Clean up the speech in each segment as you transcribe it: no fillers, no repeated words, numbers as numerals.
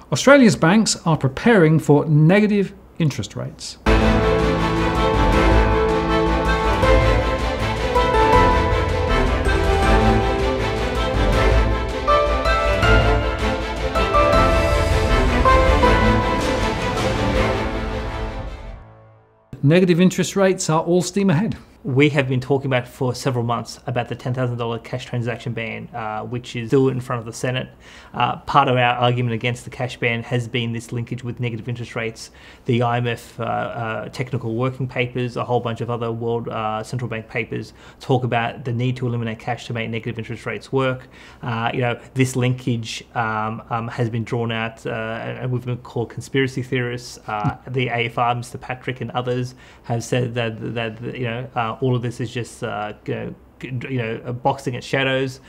Australia's banks are preparing for negative interest rates. Negative interest rates are all steam ahead. We have been talking about for several months about the $10,000 cash transaction ban, which is still in front of the Senate. Part of our argument against the cash ban has been this linkage with negative interest rates. The IMF technical working papers, a whole bunch of other world central bank papers talk about the need to eliminate cash to make negative interest rates work. This linkage has been drawn out, and we've been called conspiracy theorists. The AFR, Mr. Patrick, and others have said that all of this is just boxing its shadows.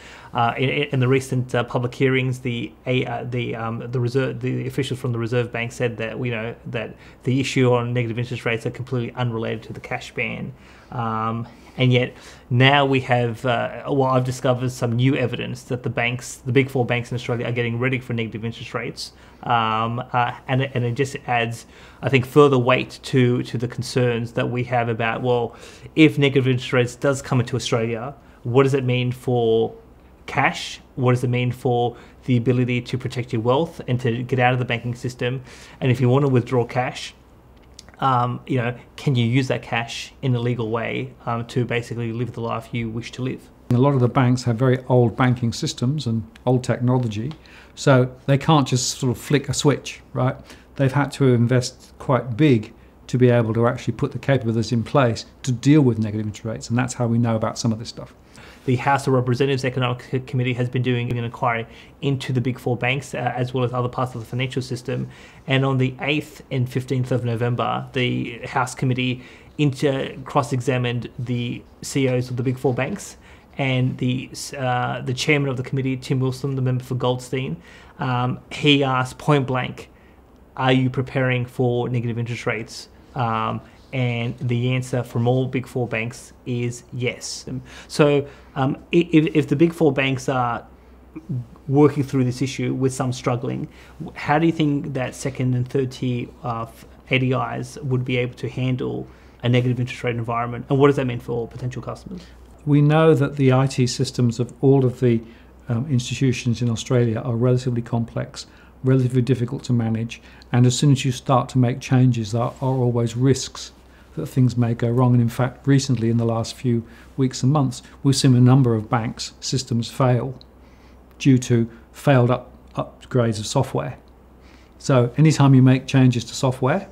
In the recent public hearings, the officials from the Reserve Bank said that that the issue on negative interest rates are completely unrelated to the cash ban. And yet now we have, I've discovered some new evidence that the big four banks in Australia are getting ready for negative interest rates. And it just adds, I think, further weight to the concerns that we have about, well, if negative interest rates does come into Australia, what does it mean for cash? What does it mean for the ability to protect your wealth and to get out of the banking system? And if you want to withdraw cash, can you use that cash in a legal way to basically live the life you wish to live? A lot of the banks have very old banking systems and old technology, so they can't just sort of flick a switch, right? They've had to invest quite big to be able to actually put the capabilities in place to deal with negative interest rates, and that's how we know about some of this stuff. The House of Representatives Economic Committee has been doing an inquiry into the big four banks as well as other parts of the financial system. And on the 8th and 15th of November, the House Committee cross-examined the CEOs of the big four banks. And the chairman of the committee, Tim Wilson, the member for Goldstein, he asked point blank, are you preparing for negative interest rates? And the answer from all big four banks is yes. So if the big four banks are working through this issue with some struggling, how do you think that second and third tier ADIs would be able to handle a negative interest rate environment? And what does that mean for potential customers? We know that the IT systems of all of the institutions in Australia are relatively complex, relatively difficult to manage, and as soon as you start to make changes, there are always risks that things may go wrong. And in fact, recently in the last few weeks and months, we've seen a number of banks' systems fail due to failed upgrades of software. So anytime you make changes to software,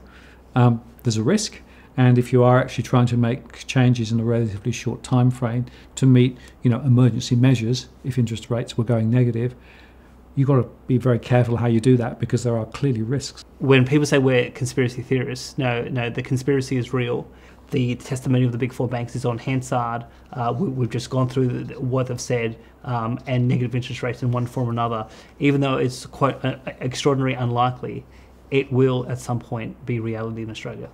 there's a risk. And if you are actually trying to make changes in a relatively short time frame to meet, emergency measures, if interest rates were going negative, you've got to be very careful how you do that because there are clearly risks. When people say we're conspiracy theorists, no, the conspiracy is real. The testimony of the big four banks is on Hansard. We've just gone through what they've said, and negative interest rates in one form or another. Even though it's quite extraordinary, unlikely, it will at some point be reality in Australia.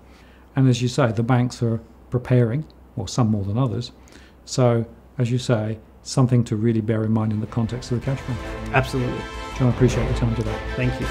And as you say, the banks are preparing, or some more than others. So, as you say, something to really bear in mind in the context of the cash ban. Absolutely. John, I appreciate your time today. Thank you.